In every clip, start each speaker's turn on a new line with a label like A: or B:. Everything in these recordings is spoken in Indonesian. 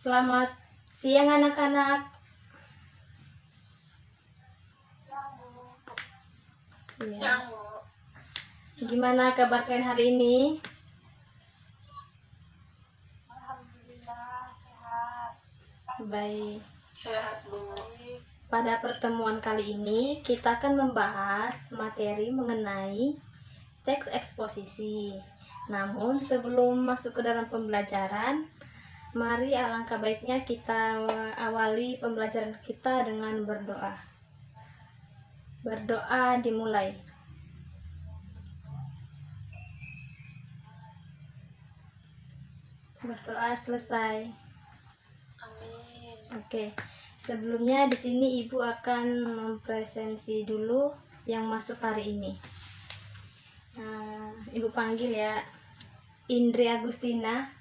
A: Selamat siang anak-anak. Ya. Gimana kabar kalian hari ini?
B: Alhamdulillah sehat.
A: Baik.
B: Sehat, Bu.
A: Pada pertemuan kali ini kita akan membahas materi mengenai teks eksposisi. Namun sebelum masuk ke dalam pembelajaran, mari alangkah baiknya kita awali pembelajaran kita dengan berdoa. Berdoa dimulai. Berdoa selesai.
B: Amin.
A: Oke. Sebelumnya di sini Ibu akan mempresentasi dulu yang masuk hari ini. Ibu panggil ya. Indri Agustina.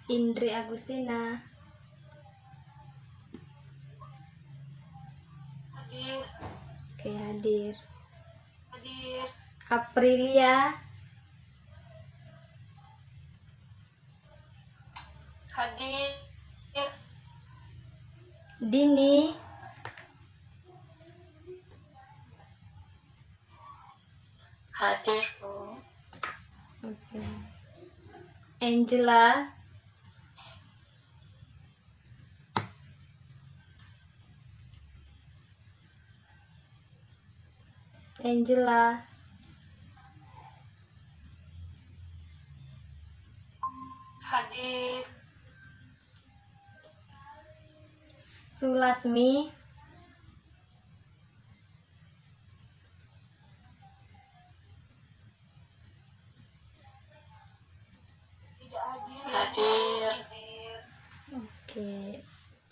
A: Indri Agustina.
B: Hadir.
A: Oke, hadir.
B: Hadir.
A: Aprilia.
B: Hadir.
A: Dini.
B: Hadir, Bu.
A: Oke. Angela. Angela.
B: Hadir.
A: Sulasmi.
B: Tidak hadir. Hadir.
A: Oke.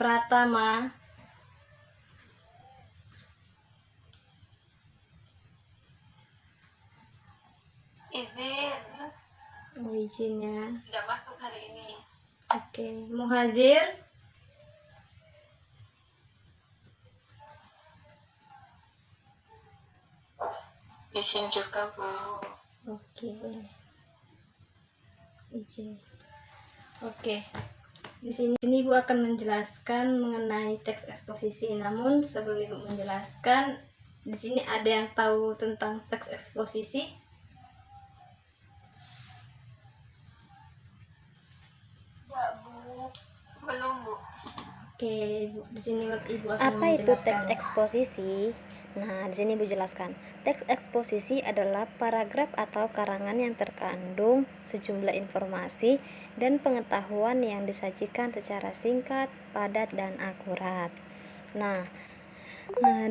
A: Pratama.
B: Izin.
A: Izin ya.
B: Tidak masuk hari ini.
A: Oke. Muhazir.
B: Izin juga, Bu.
A: Oke. Izin. Oke. Di sini Ibu akan menjelaskan mengenai teks eksposisi. Namun sebelum Ibu menjelaskan, di sini ada yang tahu tentang teks eksposisi?
B: Ya, Bu. Belum, Bu.
A: Oke, Ibu. Di sini Ibu akan
C: Apa itu teks
A: menjelaskan.
C: eksposisi? Nah, di sini Ibu jelaskan. Teks eksposisi adalah paragraf atau karangan yang terkandung sejumlah informasi dan pengetahuan yang disajikan secara singkat, padat, dan akurat. Nah,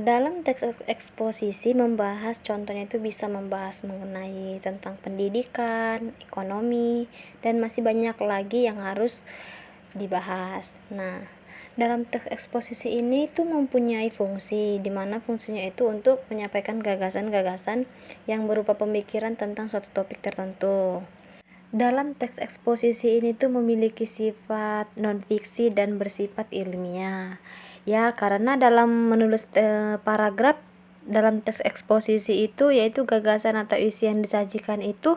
C: dalam teks eksposisi membahas, contohnya itu bisa membahas mengenai tentang pendidikan, ekonomi, dan masih banyak lagi yang harus dibahas. Nah, dalam teks eksposisi ini tuh mempunyai fungsi, di mana fungsinya itu untuk menyampaikan gagasan-gagasan yang berupa pemikiran tentang suatu topik tertentu. Dalam teks eksposisi ini tuh memiliki sifat non-fiksi dan bersifat ilmiah. Ya, karena dalam menulis paragraf dalam teks eksposisi itu, yaitu gagasan atau isi yang disajikan itu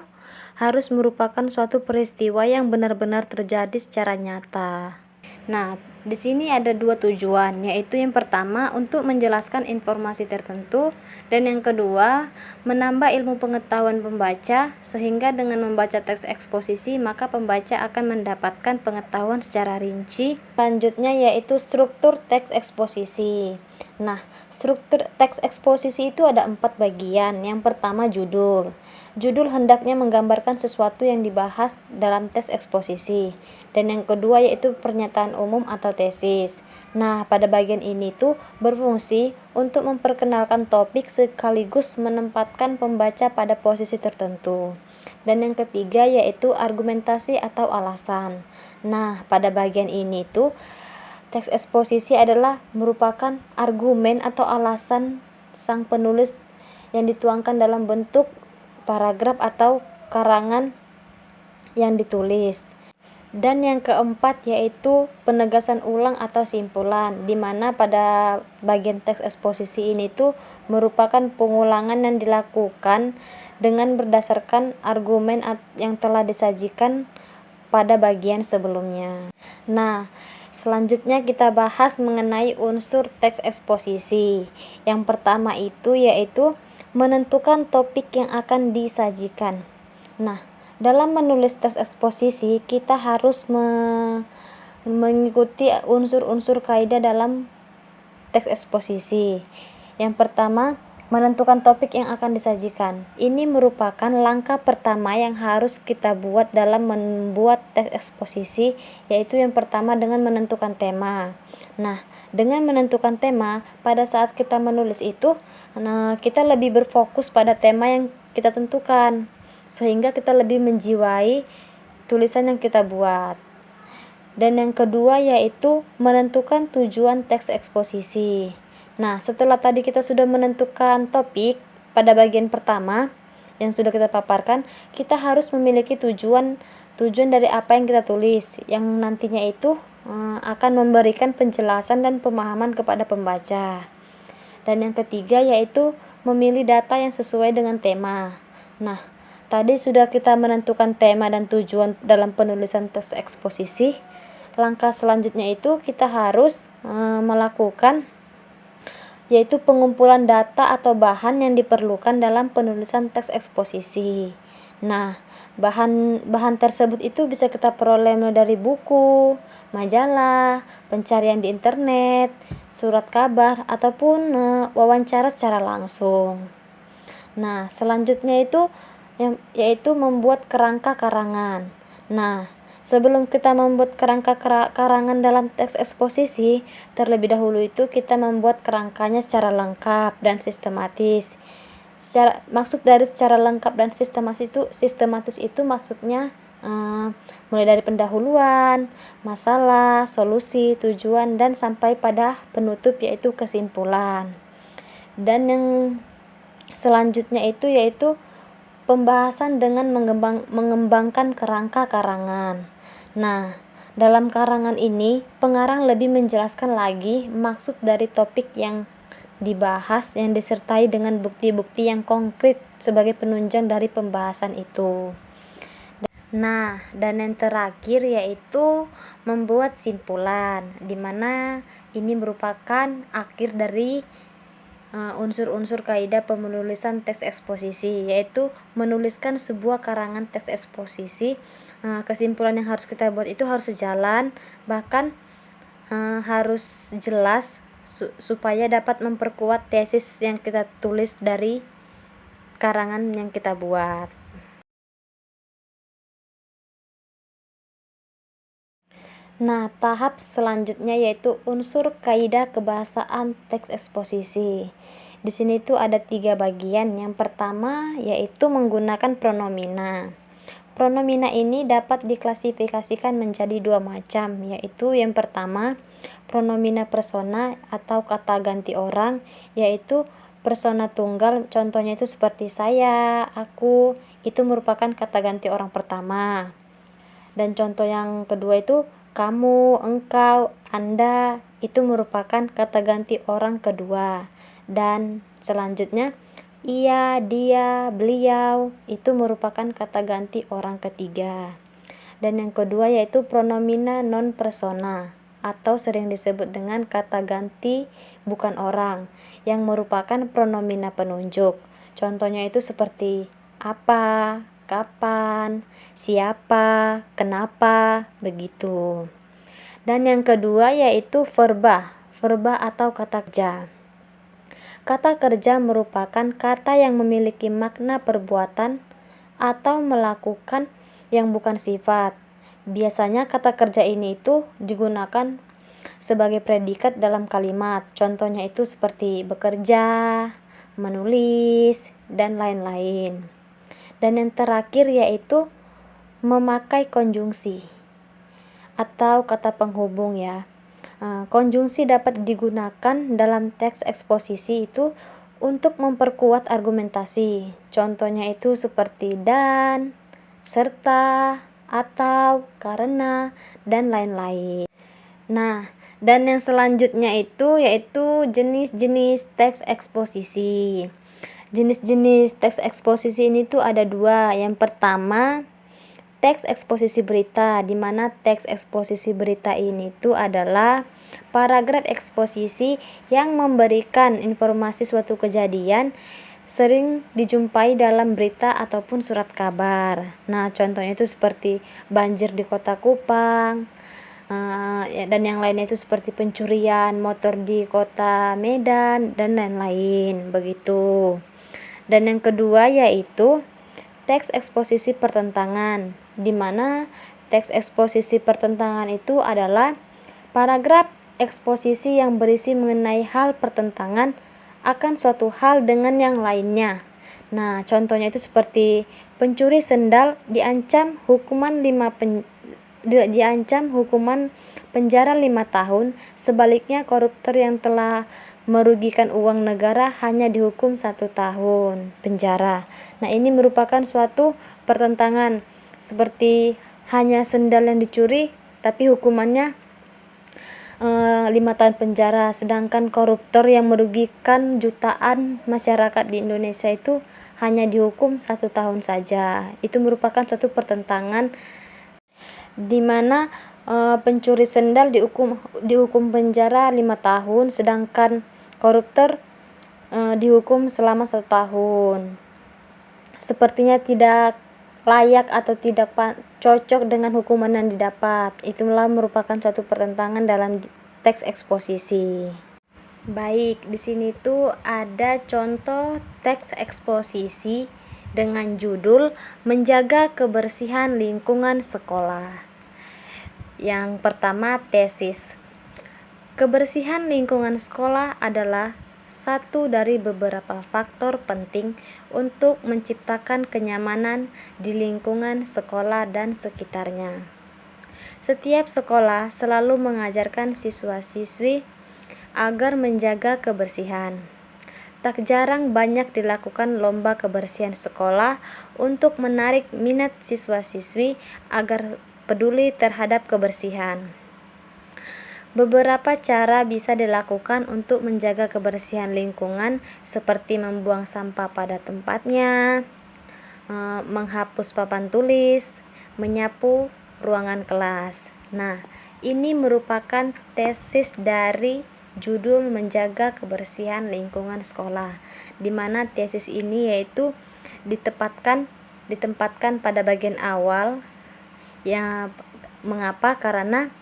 C: harus merupakan suatu peristiwa yang benar-benar terjadi secara nyata. Nah, di sini ada dua tujuan, yaitu yang pertama untuk menjelaskan informasi tertentu, dan yang kedua menambah ilmu pengetahuan pembaca, sehingga dengan membaca teks eksposisi maka pembaca akan mendapatkan pengetahuan secara rinci. Selanjutnya yaitu struktur teks eksposisi. Nah, struktur teks eksposisi itu ada 4 bagian. Yang pertama judul. Judul hendaknya menggambarkan sesuatu yang dibahas dalam teks eksposisi. Dan yang kedua yaitu pernyataan umum atau tesis. Nah, pada bagian ini tuh berfungsi untuk memperkenalkan topik sekaligus menempatkan pembaca pada posisi tertentu. Dan yang ketiga yaitu argumentasi atau alasan. Nah, pada bagian ini tuh teks eksposisi adalah merupakan argumen atau alasan sang penulis yang dituangkan dalam bentuk paragraf atau karangan yang ditulis. Dan yang keempat yaitu penegasan ulang atau simpulan, di mana pada bagian teks eksposisi ini tuh merupakan pengulangan yang dilakukan dengan berdasarkan argumen yang telah disajikan pada bagian sebelumnya. Nah, selanjutnya kita bahas mengenai unsur teks eksposisi. Yang pertama itu yaitu menentukan topik yang akan disajikan. Nah, dalam menulis teks eksposisi kita harus mengikuti unsur-unsur kaidah dalam teks eksposisi. Yang pertama, menentukan topik yang akan disajikan. Ini merupakan langkah pertama yang harus kita buat dalam membuat teks eksposisi, yaitu yang pertama dengan menentukan tema. Nah, dengan menentukan tema, pada saat kita menulis itu, kita lebih berfokus pada tema yang kita tentukan, sehingga kita lebih menjiwai tulisan yang kita buat. Dan yang kedua yaitu menentukan tujuan teks eksposisi. Nah, setelah tadi kita sudah menentukan topik pada bagian pertama yang sudah kita paparkan, kita harus memiliki tujuan dari apa yang kita tulis, yang nantinya itu akan memberikan penjelasan dan pemahaman kepada pembaca. Dan yang ketiga yaitu memilih data yang sesuai dengan tema. Nah, tadi sudah kita menentukan tema dan tujuan dalam penulisan teks eksposisi. Langkah selanjutnya itu kita harus melakukan yaitu pengumpulan data atau bahan yang diperlukan dalam penulisan teks eksposisi. Nah, bahan tersebut itu bisa kita peroleh dari buku, majalah, pencarian di internet, surat kabar, ataupun wawancara secara langsung. Nah, selanjutnya itu yaitu membuat kerangka karangan. Nah, sebelum kita membuat kerangka karangan dalam teks eksposisi, terlebih dahulu itu kita membuat kerangkanya secara lengkap dan sistematis. Maksud dari secara lengkap dan sistematis itu maksudnya mulai dari pendahuluan, masalah, solusi, tujuan, dan sampai pada penutup yaitu kesimpulan. Dan yang selanjutnya itu yaitu pembahasan dengan mengembangkan kerangka karangan. Nah, dalam karangan ini pengarang lebih menjelaskan lagi maksud dari topik yang dibahas yang disertai dengan bukti-bukti yang konkret sebagai penunjang dari pembahasan itu. Nah, dan yang terakhir yaitu membuat simpulan, di mana ini merupakan akhir dari unsur-unsur kaidah penulisan teks eksposisi, yaitu menuliskan sebuah karangan teks eksposisi. Kesimpulan yang harus kita buat itu harus sejalan, bahkan harus jelas supaya dapat memperkuat tesis yang kita tulis dari karangan yang kita buat. Nah, tahap selanjutnya yaitu unsur kaidah kebahasaan teks eksposisi. Di sini tuh ada 3 bagian. Yang pertama yaitu menggunakan pronomina. Pronomina ini dapat diklasifikasikan menjadi 2 macam, yaitu yang pertama pronomina persona atau kata ganti orang, yaitu persona tunggal, contohnya itu seperti saya, aku, itu merupakan kata ganti orang pertama. Dan contoh yang kedua itu kamu, engkau, Anda, itu merupakan kata ganti orang kedua. Dan selanjutnya ia, dia, beliau, itu merupakan kata ganti orang ketiga. Dan yang kedua yaitu pronomina non persona atau sering disebut dengan kata ganti bukan orang, yang merupakan pronomina penunjuk. Contohnya itu seperti apa, kapan, siapa, kenapa, begitu. Dan yang kedua yaitu verba atau kata kerja. Kata kerja merupakan kata yang memiliki makna perbuatan atau melakukan yang bukan sifat. Biasanya kata kerja ini itu digunakan sebagai predikat dalam kalimat. Contohnya itu seperti bekerja, menulis, dan lain-lain. Dan yang terakhir yaitu memakai konjungsi atau kata penghubung ya. Konjungsi dapat digunakan dalam teks eksposisi itu untuk memperkuat argumentasi. Contohnya itu seperti dan, serta, atau, karena, dan lain-lain. Nah, dan yang selanjutnya itu yaitu jenis-jenis teks eksposisi. Jenis-jenis teks eksposisi ini tuh ada dua. Yang pertama, teks eksposisi berita, di mana teks eksposisi berita ini tuh adalah paragraf eksposisi yang memberikan informasi suatu kejadian sering dijumpai dalam berita ataupun surat kabar. Nah, contohnya itu seperti banjir di kota Kupang, dan yang lainnya itu seperti pencurian motor di kota Medan dan lain-lain begitu. Dan yang kedua yaitu teks eksposisi pertentangan, di mana teks eksposisi pertentangan itu adalah paragraf eksposisi yang berisi mengenai hal pertentangan akan suatu hal dengan yang lainnya. Nah, contohnya itu seperti pencuri sendal diancam hukuman penjara 5 tahun, sebaliknya koruptor yang telah merugikan uang negara hanya dihukum 1 tahun penjara. Nah, ini merupakan suatu pertentangan, seperti hanya sendal yang dicuri tapi hukumannya 5 tahun penjara, sedangkan koruptor yang merugikan jutaan masyarakat di Indonesia itu hanya dihukum 1 tahun saja. Itu merupakan suatu pertentangan di mana pencuri sendal dihukum penjara 5 tahun, sedangkan koruptor dihukum selama 1 tahun. Sepertinya tidak layak atau tidak cocok dengan hukuman yang didapat. Itulah merupakan suatu pertentangan dalam teks eksposisi. Baik, di sini tuh ada contoh teks eksposisi dengan judul Menjaga Kebersihan Lingkungan Sekolah. Yang pertama, tesis. Kebersihan lingkungan sekolah adalah satu dari beberapa faktor penting untuk menciptakan kenyamanan di lingkungan sekolah dan sekitarnya. Setiap sekolah selalu mengajarkan siswa-siswi agar menjaga kebersihan. Tak jarang banyak dilakukan lomba kebersihan sekolah untuk menarik minat siswa-siswi agar peduli terhadap kebersihan. Beberapa cara bisa dilakukan untuk menjaga kebersihan lingkungan, seperti membuang sampah pada tempatnya, menghapus papan tulis, menyapu ruangan kelas. Nah, ini merupakan tesis dari judul Menjaga Kebersihan Lingkungan Sekolah, di mana tesis ini yaitu ditempatkan pada bagian awal. Ya, mengapa? Karena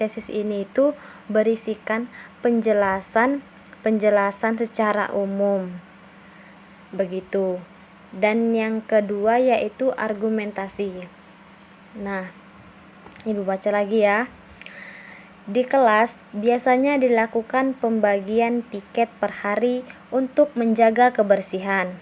C: tesis ini itu berisikan penjelasan secara umum begitu. Dan yang kedua yaitu argumentasi. Nah, Ibu baca lagi ya. Di kelas biasanya dilakukan pembagian piket per hari untuk menjaga kebersihan.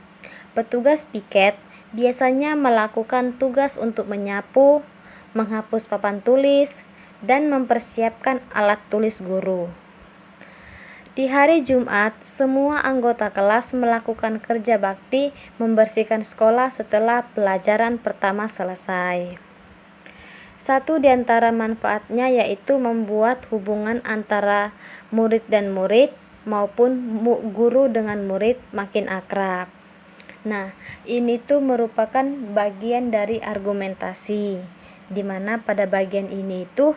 C: Petugas piket biasanya melakukan tugas untuk menyapu, menghapus papan tulis, dan mempersiapkan alat tulis guru. Di hari Jumat, semua anggota kelas melakukan kerja bakti membersihkan sekolah setelah pelajaran pertama selesai. Satu di antara manfaatnya yaitu membuat hubungan antara murid dan murid maupun guru dengan murid makin akrab. Nah, ini tuh merupakan bagian dari argumentasi, di mana pada bagian ini tuh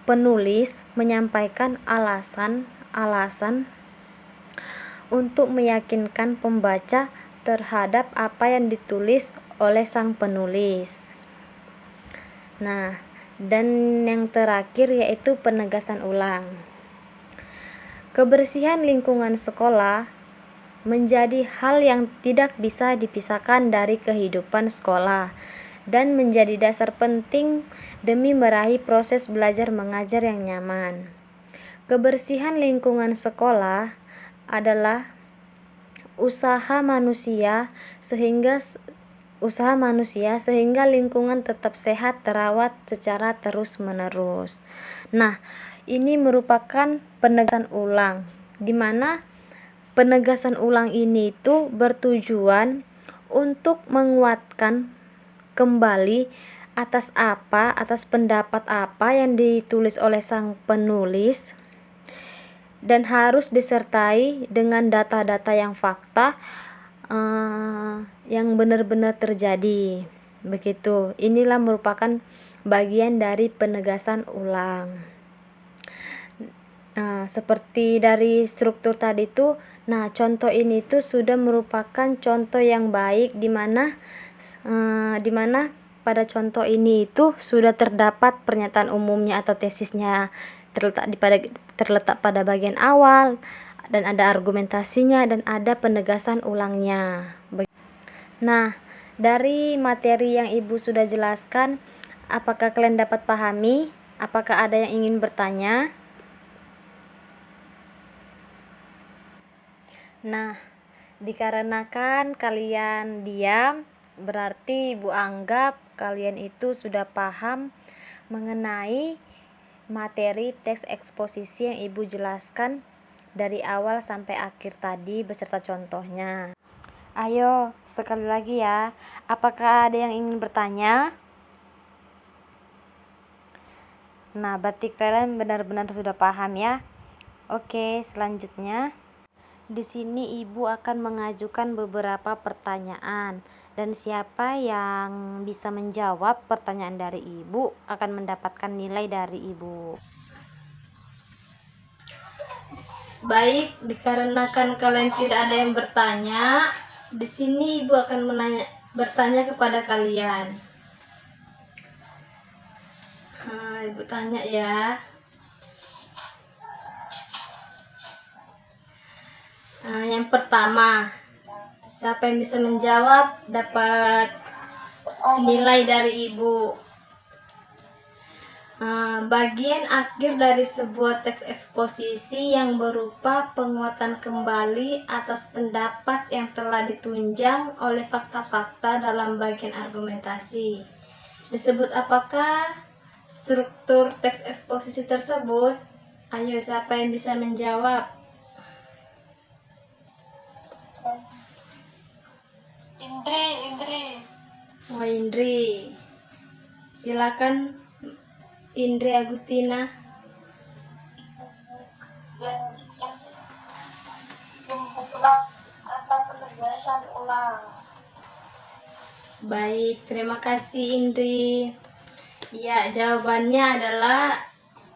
C: penulis menyampaikan alasan untuk meyakinkan pembaca terhadap apa yang ditulis oleh sang penulis. Nah, dan yang terakhir yaitu penegasan ulang. Kebersihan lingkungan sekolah menjadi hal yang tidak bisa dipisahkan dari kehidupan sekolah dan menjadi dasar penting demi meraih proses belajar mengajar yang nyaman. Kebersihan lingkungan sekolah adalah usaha manusia sehingga lingkungan tetap sehat terawat secara terus-menerus. Nah, ini merupakan penegasan ulang, di mana penegasan ulang ini itu bertujuan untuk menguatkan kembali atas pendapat apa yang ditulis oleh sang penulis, dan harus disertai dengan data-data yang fakta yang benar-benar terjadi. Begitu. Inilah merupakan bagian dari penegasan ulang. Seperti dari struktur tadi itu, contoh ini tuh sudah merupakan contoh yang baik di mana pada contoh ini itu sudah terdapat pernyataan umumnya atau tesisnya terletak pada bagian awal, dan ada argumentasinya dan ada penegasan ulangnya. Nah, dari materi yang Ibu sudah jelaskan, apakah kalian dapat pahami? Apakah ada yang ingin bertanya? Nah, dikarenakan kalian diam, berarti Ibu anggap kalian itu sudah paham mengenai materi teks eksposisi yang Ibu jelaskan dari awal sampai akhir tadi beserta contohnya. Ayo, sekali lagi ya. Apakah ada yang ingin bertanya? Nah, berarti kalian benar-benar sudah paham ya. Oke, selanjutnya di sini Ibu akan mengajukan beberapa pertanyaan, dan siapa yang bisa menjawab pertanyaan dari Ibu akan mendapatkan nilai dari Ibu.
A: Baik, dikarenakan kalian tidak ada yang bertanya, di sini Ibu akan bertanya kepada kalian. Ibu tanya ya. Yang pertama, siapa yang bisa menjawab dapat nilai dari Ibu. Bagian akhir dari sebuah teks eksposisi yang berupa penguatan kembali atas pendapat yang telah ditunjang oleh fakta-fakta dalam bagian argumentasi disebut apakah struktur teks eksposisi tersebut? Ayo, siapa yang bisa menjawab?
B: Indri.
A: Oh, Indri. Silakan Indri Agustina.
B: Ulang atau penegasan ulang.
A: Baik, terima kasih Indri. Ya, jawabannya adalah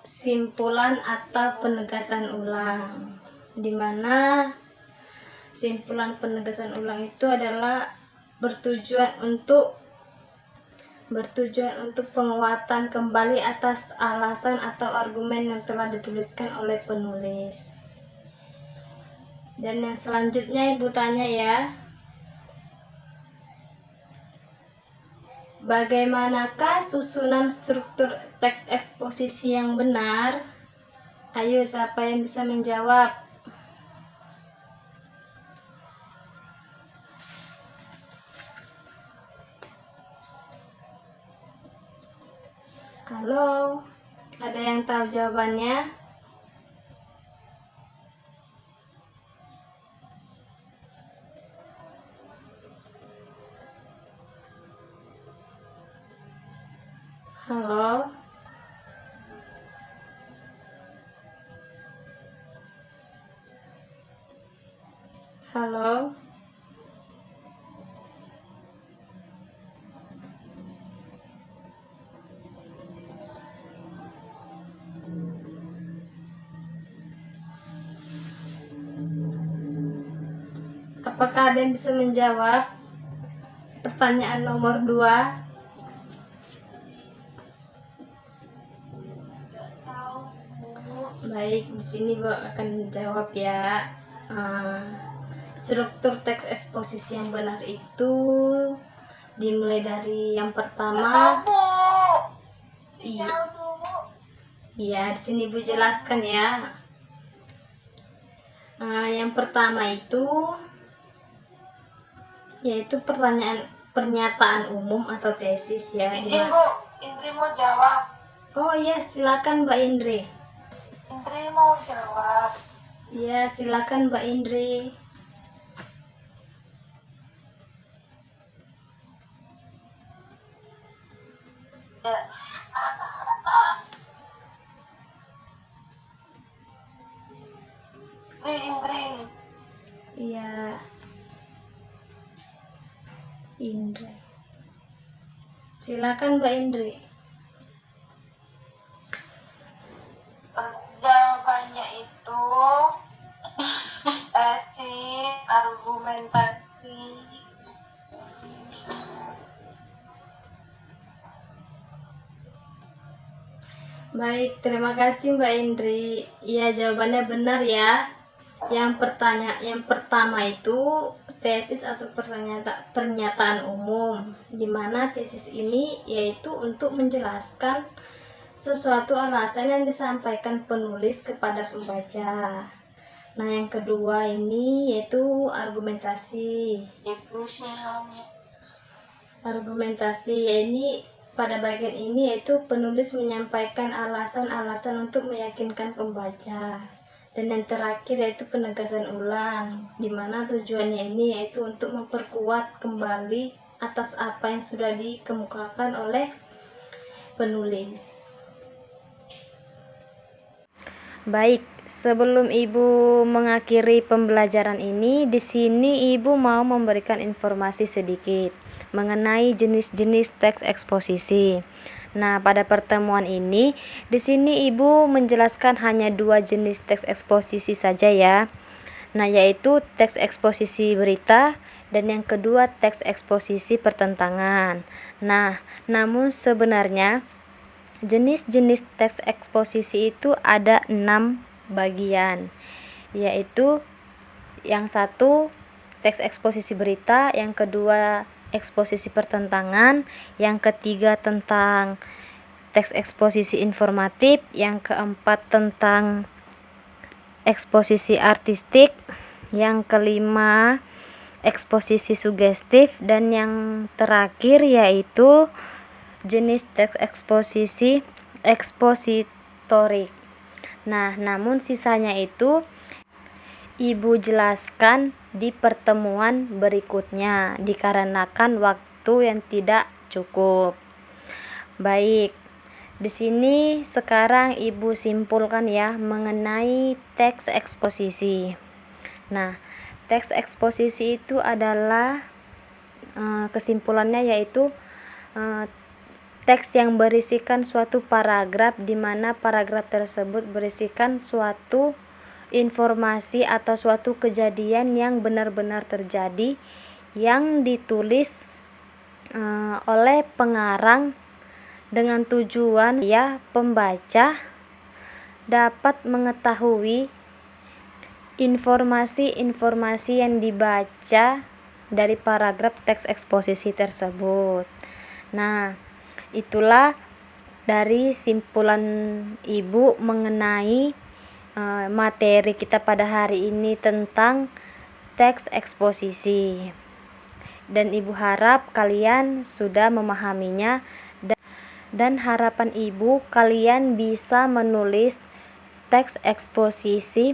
A: simpulan atau penegasan ulang, di mana simpulan penegasan ulang itu adalah bertujuan untuk penguatan kembali atas alasan atau argumen yang telah dituliskan oleh penulis. Dan yang selanjutnya Ibu tanya ya, bagaimanakah susunan struktur teks eksposisi yang benar? Ayo, siapa yang bisa menjawab? Halo, ada yang tahu jawabannya? Halo? Halo? Apakah ada yang bisa menjawab pertanyaan nomor 2? Baik, di sini Bu akan jawab ya. Struktur teks eksposisi yang benar itu dimulai dari yang pertama. Iya, di sini Bu jelaskan ya. Yang pertama itu yaitu pernyataan umum atau tesis ya.
B: Indri mau jawab.
A: Oh iya, silakan Mbak Indri.
B: Indri mau jawab.
A: Iya, silakan Mbak Indri.
B: Ya. Indri.
A: Iya, Indri. Silakan Mbak Indri.
B: Jawabannya itu tesis, argumentasi.
A: Baik, terima kasih Mbak Indri. Iya, jawabannya benar ya. Yang pertama itu tesis atau pernyataan umum, di mana tesis ini yaitu untuk menjelaskan sesuatu alasan yang disampaikan penulis kepada pembaca. Nah, yang kedua ini yaitu argumentasi.
B: Itu sih
A: Argumentasi ini pada bagian ini yaitu penulis menyampaikan alasan-alasan untuk meyakinkan pembaca. Dan yang terakhir yaitu penegasan ulang, di mana tujuannya ini yaitu untuk memperkuat kembali atas apa yang sudah dikemukakan oleh penulis.
C: Baik, sebelum Ibu mengakhiri pembelajaran ini, di sini Ibu mau memberikan informasi sedikit mengenai jenis-jenis teks eksposisi. Nah, pada pertemuan ini, di sini Ibu menjelaskan hanya 2 jenis teks eksposisi saja ya. Nah, yaitu teks eksposisi berita dan yang kedua teks eksposisi pertentangan. Nah, namun sebenarnya jenis-jenis teks eksposisi itu ada 6 bagian, yaitu yang satu teks eksposisi berita, yang kedua eksposisi pertentangan, yang ketiga tentang teks eksposisi informatif, yang keempat tentang eksposisi artistik, yang kelima eksposisi sugestif, dan yang terakhir yaitu jenis teks eksposisi ekspositorik. Nah, namun sisanya itu Ibu jelaskan di pertemuan berikutnya dikarenakan waktu yang tidak cukup. Baik, di sini sekarang Ibu simpulkan ya mengenai teks eksposisi. Nah, teks eksposisi itu adalah kesimpulannya yaitu teks yang berisikan suatu paragraf di mana paragraf tersebut berisikan suatu informasi atau suatu kejadian yang benar-benar terjadi yang ditulis oleh pengarang dengan tujuan ya pembaca dapat mengetahui informasi-informasi yang dibaca dari paragraf teks eksposisi tersebut. Nah, itulah dari simpulan Ibu mengenai materi kita pada hari ini tentang teks eksposisi. Dan Ibu harap kalian sudah memahaminya dan harapan Ibu kalian bisa menulis teks eksposisi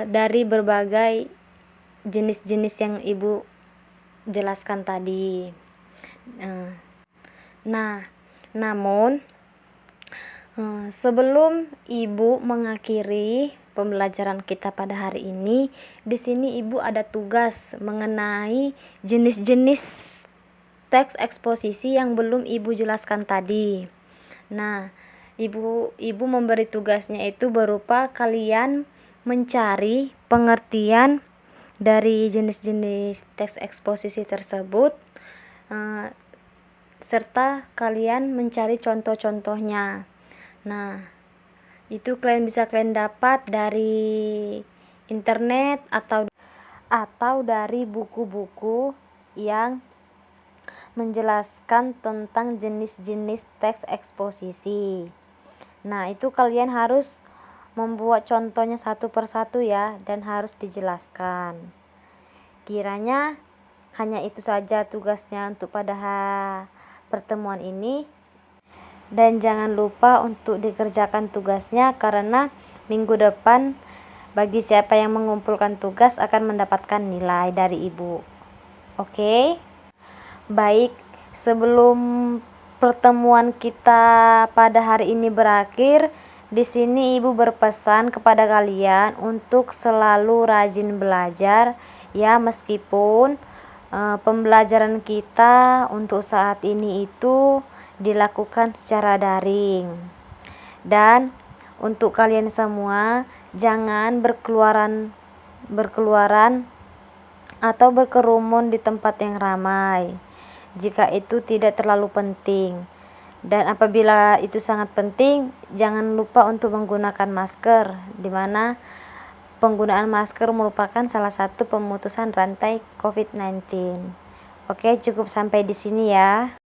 C: dari berbagai jenis-jenis yang Ibu jelaskan tadi. Nah, namun sebelum Ibu mengakhiri pembelajaran kita pada hari ini, di sini Ibu ada tugas mengenai jenis-jenis teks eksposisi yang belum Ibu jelaskan tadi. Nah, Ibu memberi tugasnya itu berupa kalian mencari pengertian dari jenis-jenis teks eksposisi tersebut serta kalian mencari contoh-contohnya. Nah, itu bisa kalian dapat dari internet atau dari buku-buku yang menjelaskan tentang jenis-jenis teks eksposisi. Nah, itu kalian harus membuat contohnya satu persatu ya, dan harus dijelaskan. Kiranya hanya itu saja tugasnya untuk pada pertemuan ini. Dan jangan lupa untuk dikerjakan tugasnya karena minggu depan bagi siapa yang mengumpulkan tugas akan mendapatkan nilai dari Ibu. Oke? Baik, sebelum pertemuan kita pada hari ini berakhir, di sini Ibu berpesan kepada kalian untuk selalu rajin belajar ya, meskipun pembelajaran kita untuk saat ini itu dilakukan secara daring. Dan untuk kalian semua jangan berkeluaran atau berkerumun di tempat yang ramai jika itu tidak terlalu penting. Dan apabila itu sangat penting, jangan lupa untuk menggunakan masker, di mana penggunaan masker merupakan salah satu pemutusan rantai COVID-19. Oke, cukup sampai di sini ya.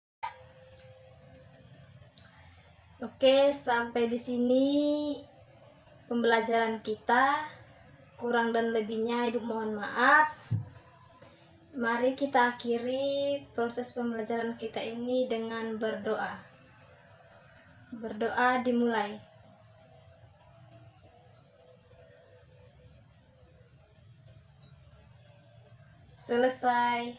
A: Oke, sampai di sini pembelajaran kita. Kurang dan lebihnya Ibu mohon maaf. Mari kita akhiri proses pembelajaran kita ini dengan berdoa. Berdoa dimulai. Selesai.